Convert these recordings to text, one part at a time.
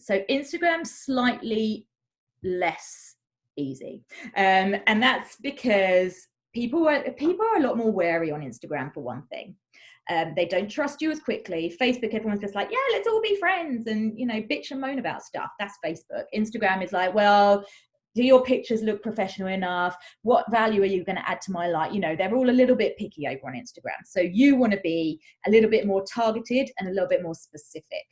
So Instagram's slightly less easy. And that's because people are a lot more wary on Instagram, for one thing. They don't trust you as quickly. Facebook, everyone's just like, yeah, let's all be friends and, you know, bitch and moan about stuff. That's Facebook. Instagram is like, well, do your pictures look professional enough? What value are you going to add to my life? You know, they're all a little bit picky over on Instagram. So you want to be a little bit more targeted and a little bit more specific.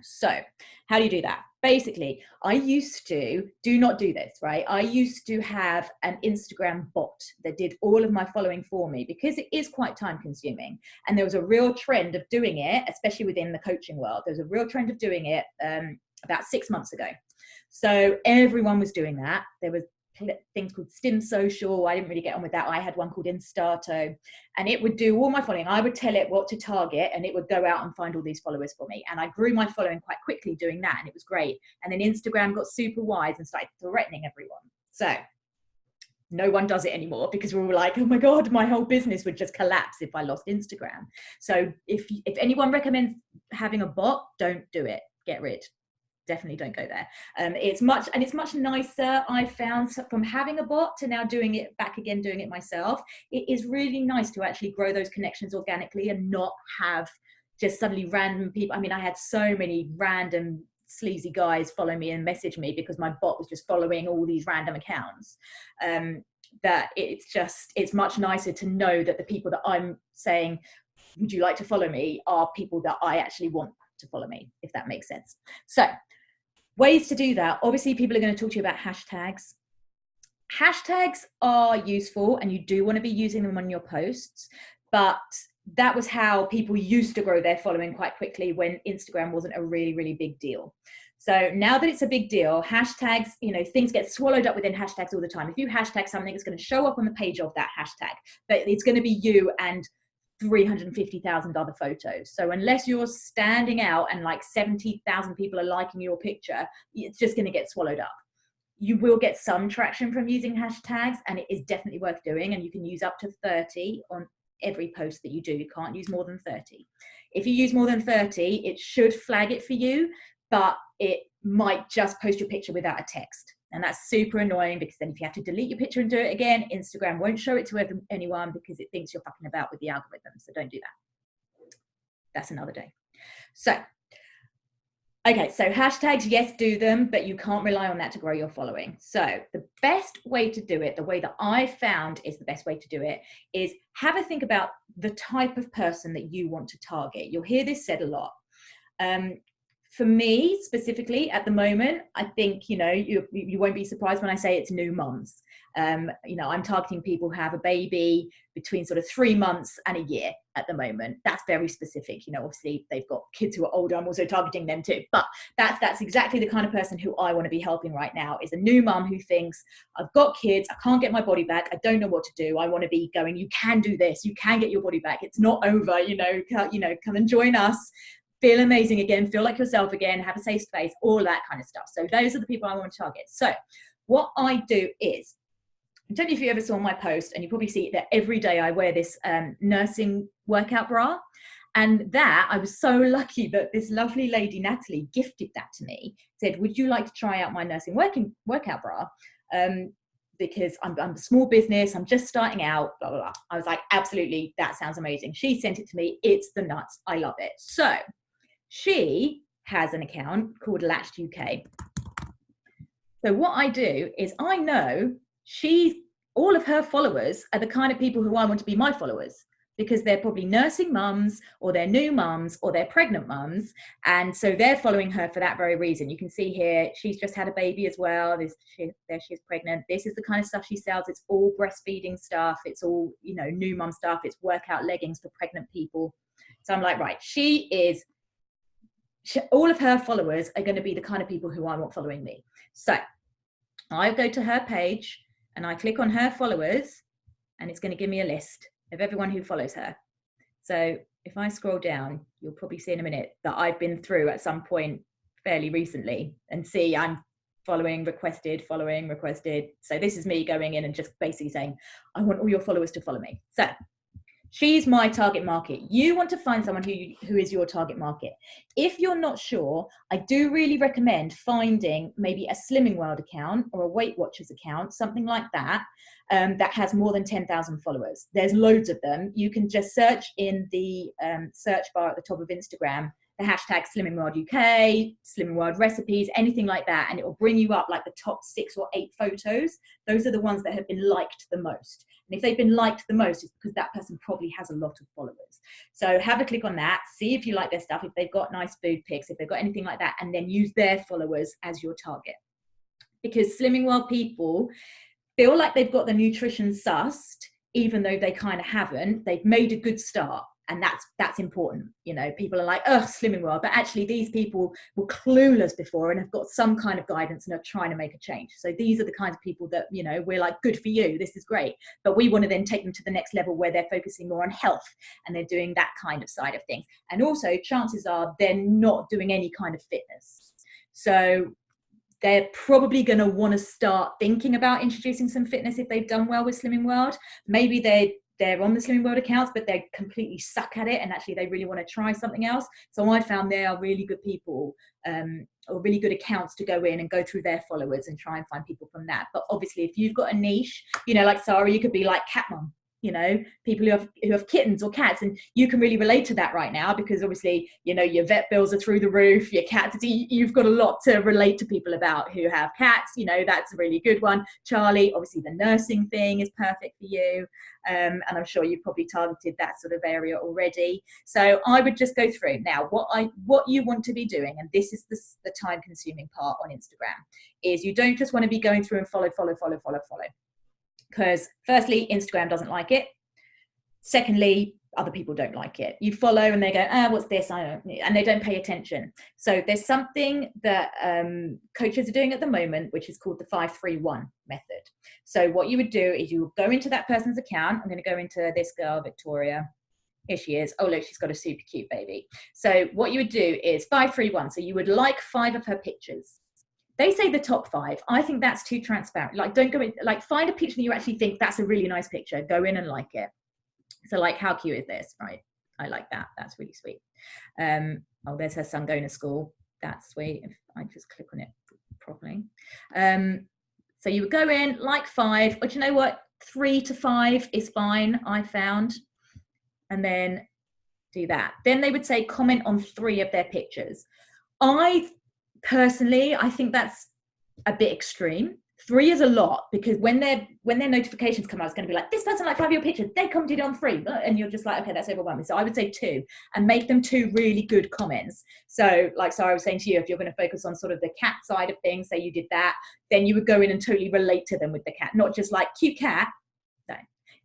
So how do you do that? Basically, I used to do not do this, right? I used to have an Instagram bot that did all of my following for me because it is quite time consuming. And there was a real trend of doing it, especially within the coaching world. There was a real trend of doing it about 6 months ago. So everyone was doing that. There was things called Stim Social. I didn't really get on with that. I had one called Instato, and it would do all my following. I would tell it what to target, and it would go out and find all these followers for me. And I grew my following quite quickly doing that, and it was great. And then Instagram got super wise and started threatening everyone. So no one does it anymore because we were like, oh my God, my whole business would just collapse if I lost Instagram. So if anyone recommends having a bot, don't do it. Get rid. Definitely don't go there. It's much nicer, I found, from having a bot to now doing it back again, doing it myself. It is really nice to actually grow those connections organically and not have just suddenly random people. I mean, I had so many random sleazy guys follow me and message me because my bot was just following all these random accounts. That it's much nicer to know that the people that I'm saying, would you like to follow me, are people that I actually want to follow me, if that makes sense. So ways to do that. Obviously, people are going to talk to you about hashtags. Hashtags are useful and you do want to be using them on your posts, but that was how people used to grow their following quite quickly when Instagram wasn't a really, really big deal. So now that it's a big deal, hashtags, you know, things get swallowed up within hashtags all the time. If you hashtag something, it's going to show up on the page of that hashtag, but it's going to be you and 350,000 other photos. So unless you're standing out and like 70,000 people are liking your picture, it's just going to get swallowed up. You will get some traction from using hashtags, and it is definitely worth doing. And you can use up to 30 on every post that you do. You can't use more than 30. If you use more than 30, it should flag it for you, but it might just post your picture without a text. And that's super annoying because then if you have to delete your picture and do it again, Instagram won't show it to anyone because it thinks you're fucking about with the algorithm. So don't do that. That's another day. So, okay, so hashtags, yes, do them, but you can't rely on that to grow your following. So the best way to do it, the way that I found is the best way to do it, is have a think about the type of person that you want to target. You'll hear this said a lot. For me specifically at the moment, I think, you know, you won't be surprised when I say it's new mums. You know, I'm targeting people who have a baby between sort of 3 months and a year at the moment. That's very specific. You know, obviously they've got kids who are older. I'm also targeting them too. But that's exactly the kind of person who I want to be helping right now, is a new mum who thinks, I've got kids, I can't get my body back, I don't know what to do. I want to be going, you can do this, you can get your body back. It's not over, you know, come and join us. Feel amazing again, feel like yourself again, have a safe space, all that kind of stuff. So those are the people I want to target. So what I do is, I don't know if you ever saw my post, and you probably see that every day I wear this nursing workout bra. And that, I was so lucky that this lovely lady, Natalie, gifted that to me, said, would you like to try out my nursing workout bra? Because I'm a small business, I'm just starting out, blah, blah, blah. I was like, absolutely, that sounds amazing. She sent it to me, it's the nuts, I love it. So she has an account called Latched UK. So what I do is, I know all of her followers are the kind of people who I want to be my followers, because they're probably nursing mums, or they're new mums, or they're pregnant mums. And so they're following her for that very reason. You can see here, she's just had a baby as well. There she's pregnant. This is the kind of stuff she sells. It's all breastfeeding stuff. It's all, you know, new mum stuff. It's workout leggings for pregnant people. So I'm like, right, all of her followers are going to be the kind of people who I want following me. So I go to her page and I click on her followers, and it's going to give me a list of everyone who follows her. So if I scroll down, you'll probably see in a minute that I've been through at some point fairly recently, and see I'm following requested. So this is me going in and just basically saying, I want all your followers to follow me. So She's my target market. You want to find someone who is your target market. If you're not sure, I do really recommend finding maybe a Slimming World account or a Weight Watchers account, something like that, that has more than 10,000 followers. There's loads of them. You can just search in the search bar at the top of Instagram, the hashtag Slimming World UK, Slimming World recipes, anything like that, and it will bring you up like the top 6 or 8 photos. Those are the ones that have been liked the most. And if they've been liked the most, it's because that person probably has a lot of followers. So have a click on that, see if you like their stuff, if they've got nice food pics, if they've got anything like that, and then use their followers as your target. Because Slimming World people feel like they've got the nutrition sussed, even though they kind of haven't. They've made a good start. And that's important. You know, people are like, oh, Slimming World, but actually these people were clueless before and have got some kind of guidance and are trying to make a change. So these are the kinds of people that, you know, we're like, good for you, this is great. But we want to then take them to the next level where they're focusing more on health and they're doing that kind of side of things. And also chances are they're not doing any kind of fitness. So they're probably going to want to start thinking about introducing some fitness if they've done well with Slimming World. Maybe they're on the Slimming World accounts, but they completely suck at it and actually they really want to try something else. So I found they are really good people or really good accounts to go in and go through their followers and try and find people from that. But obviously if you've got a niche, you know, like Sarah, you could be like Cat Mum. You know, people who have kittens or cats, and you can really relate to that right now because obviously, you know, your vet bills are through the roof, your cats, you've got a lot to relate to people about who have cats. You know, that's a really good one. Charlie, obviously the nursing thing is perfect for you. And I'm sure you've probably targeted that sort of area already. So I would just go through now what you want to be doing, and this is the time consuming part on Instagram, is you don't just want to be going through and follow. Because firstly, Instagram doesn't like it. Secondly, other people don't like it. You follow and they go, what's this? I don't, and they don't pay attention. So there's something that coaches are doing at the moment, which is called the 5-3-1 method. So what you would do is you would go into that person's account. I'm going to go into this girl, Victoria. Here she is. Oh, look, she's got a super cute baby. So what you would do is 5-3-1. So you would like 5 of her pictures. They say the top 5. I think that's too transparent. Like, don't go in, like, find a picture that you actually think that's a really nice picture. Go in and like it. So like, how cute is this? Right. I like that. That's really sweet. Oh, there's her son going to school. That's sweet. If I just click on it properly. So you would go in, like 5, but you know what? 3 to 5 is fine, I found. And then do that. Then they would say comment on 3 of their pictures. Personally, I think that's a bit extreme. 3 is a lot because when their notifications come out, it's going to be like, this person liked 5 of your pictures, they commented on 3, and you're just like, okay, that's overwhelming. So I would say 2 and make them 2 really good comments. So like Sarah was saying to you, if you're going to focus on sort of the cat side of things, say you did that, then you would go in and totally relate to them with the cat, not just like cute cat. No,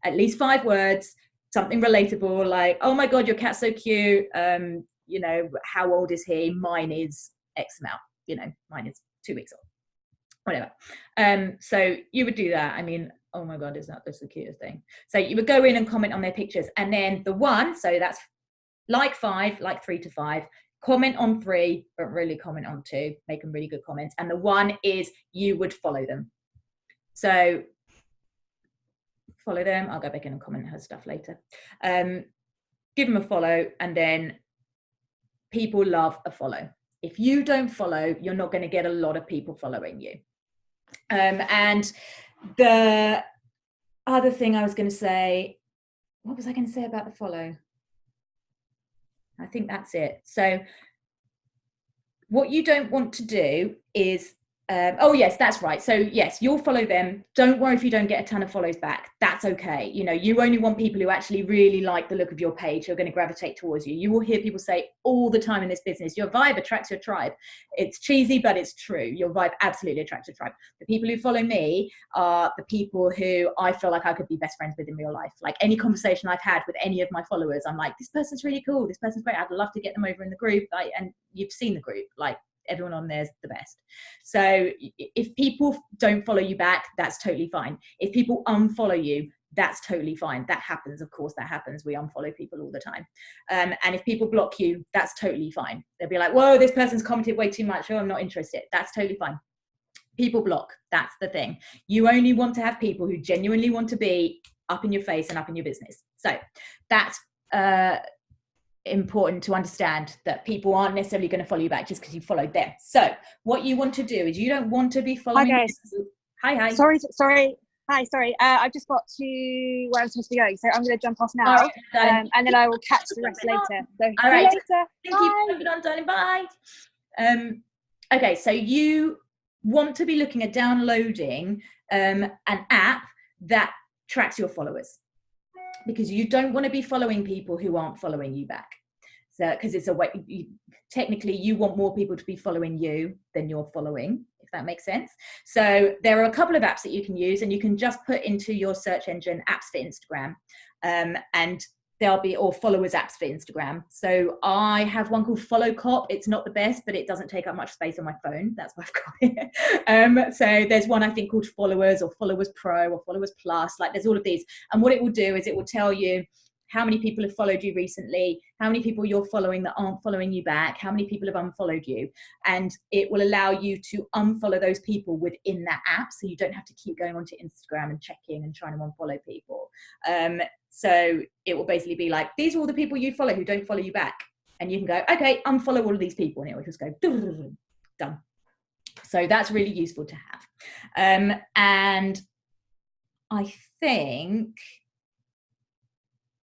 at least 5 words, something relatable, like, oh my God, your cat's so cute. You know, how old is he? Mine is X amount, you know, mine is 2 weeks old, whatever. So you would do that. I mean, oh my God, that's the cutest thing. So you would go in and comment on their pictures, and then the 1, so that's like 5, like 3 to 5, comment on 3, but really comment on 2, make them really good comments. And the 1 is you would follow them. So follow them. I'll go back in and comment her stuff later. Give them a follow, and then people love a follow. If you don't follow, you're not going to get a lot of people following you. And the other thing I was going to say, what was I going to say about the follow? I think that's it. So what you don't want to do is, oh yes, that's right. So yes, you'll follow them. Don't worry if you don't get a ton of follows back. That's okay. You know, you only want people who actually really like the look of your page, who are going to gravitate towards you. You will hear people say all the time in this business, your vibe attracts your tribe. It's cheesy, but it's true. Your vibe absolutely attracts your tribe. The people who follow me are the people who I feel like I could be best friends with in real life. Like any conversation I've had with any of my followers, I'm like, this person's really cool. This person's great. I'd love to get them over in the group. And you've seen the group, like, everyone on there's the best. So if people don't follow you back, that's totally fine. If people unfollow you, that's totally fine. That happens. Of course, that happens. We unfollow people all the time. And if people block you, that's totally fine. They'll be like, whoa, this person's commented way too much. Oh, I'm not interested. That's totally fine. People block. That's the thing. You only want to have people who genuinely want to be up in your face and up in your business. So that's important to understand, that people aren't necessarily going to follow you back just because you followed them. So what you want to do is, you don't want to be following. Hi guys. Hi. Sorry. Hi, sorry. I've just got to where I'm supposed to be going, so I'm going to jump off now, right, and then I will catch the rest later. So all right. See you later. Thank you. Good on, darling. Bye. Okay, so you want to be looking at downloading an app that tracks your followers, because you don't want to be following people who aren't following you back. So, because it's a way, technically you want more people to be following you than you're following, if that makes sense. So there are a couple of apps that you can use, and you can just put into your search engine apps for Instagram, and there'll be, or followers apps for Instagram. So I have one called Follow Cop. It's not the best, but it doesn't take up much space on my phone. That's why I've got it. So there's one I think called Followers, or Followers Pro, or Followers Plus. Like, there's all of these. And what it will do is it will tell you how many people have followed you recently, how many people you're following that aren't following you back, how many people have unfollowed you. And it will allow you to unfollow those people within that app, so you don't have to keep going onto Instagram and checking and trying to unfollow people. So it will basically be like, these are all the people you follow who don't follow you back. And you can go, okay, unfollow all of these people. And it will just go, done. So that's really useful to have. And I think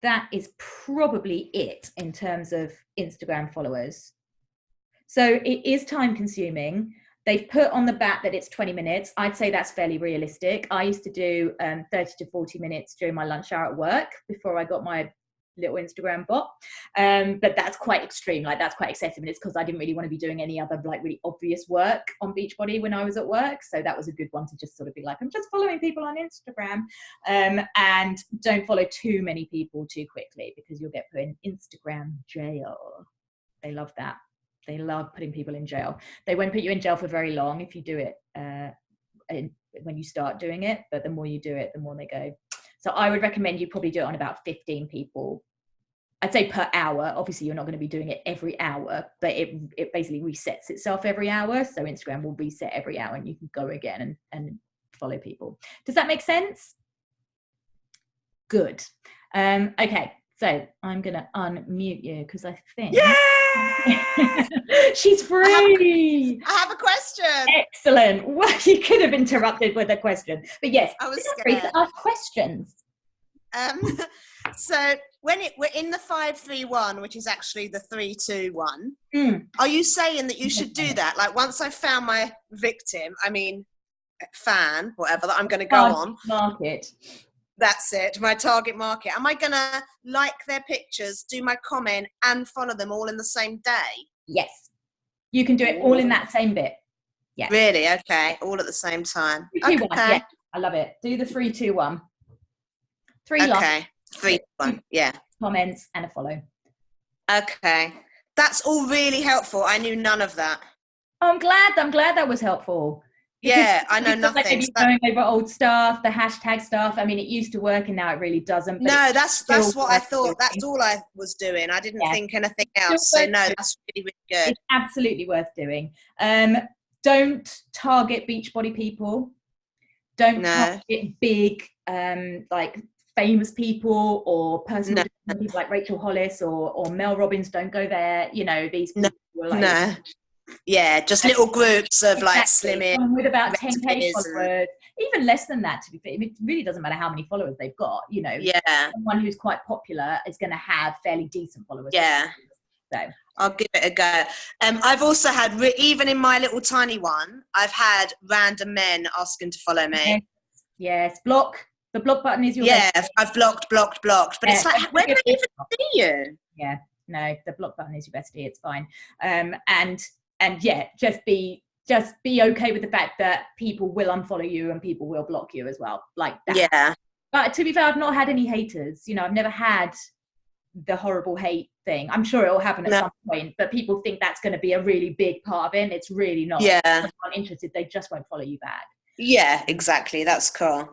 that is probably it in terms of Instagram followers. So it is time consuming. They've put on the back that it's 20 minutes. I'd say that's fairly realistic. I used to do 30 to 40 minutes during my lunch hour at work before I got my little Instagram bot. But that's quite extreme. Like, that's quite excessive. And it's because I didn't really want to be doing any other like really obvious work on Beachbody when I was at work. So that was a good one to just sort of be like, I'm just following people on Instagram. And don't follow too many people too quickly, because you'll get put in Instagram jail. They love that. They love putting people in jail. They won't put you in jail for very long if you do it when you start doing it, but the more you do it, the more they go. So I would recommend you probably do it on about 15 people. I'd say per hour. Obviously, you're not going to be doing it every hour, but it basically resets itself every hour. So Instagram will reset every hour, and you can go again and follow people. Does that make sense? Good. Okay, so I'm going to unmute you because I think... Yeah! She's free. I have a question. Excellent. Well, you could have interrupted with a question, but yes, I was free scared. to ask questions. So when we're in the 5-3-1, which is actually the 3-2-1, are you saying that you should do that? Like, once I've found my victim, fan, whatever, that I'm going to go on. Market. That's it, my target market. Am I going to like their pictures, do my comment, and follow them all in the same day? Yes. You can do it all in that same bit. Yeah. Really? Okay. All at the same time. 3, 2, 1. Yeah, I love it. Do the 3, 2, 1. 3 likes. Okay. 3, 1. Yeah. Comments and a follow. Okay. That's all really helpful. I knew none of that. I'm glad that was helpful. Yeah, I know nothing. Like maybe going over old stuff, the hashtag stuff. I mean, it used to work, and now it really doesn't. No, that's what I thought. That's all I was doing. I didn't think anything else. So no, that's really, really good. It's absolutely worth doing. Don't target Beachbody people. Don't target big, like famous people or personal people like Rachel Hollis or Mel Robbins. Don't go there. You know, these people are like... Yeah, just little groups of like slimming. Someone with about 10k followers, even less than that, to be fair. It really doesn't matter how many followers they've got, you know. Yeah. Someone who's quite popular is going to have fairly decent followers. Yeah. So I'll give it a go. I've also had, even in my little tiny one, I've had random men asking to follow me. Yes. Block. The block button is your... Yeah, I've blocked. But it's like, when do they even see you? Yeah. No, the block button is your bestie. It's fine. And yeah, just be okay with the fact that people will unfollow you and people will block you as well, like that. Yeah. But to be fair, I've not had any haters. You know, I've never had the horrible hate thing. I'm sure it will happen at some point, but people think that's going to be a really big part of it, and it's really not. Yeah. If they're not interested, they just won't follow you back. Yeah, exactly. That's cool.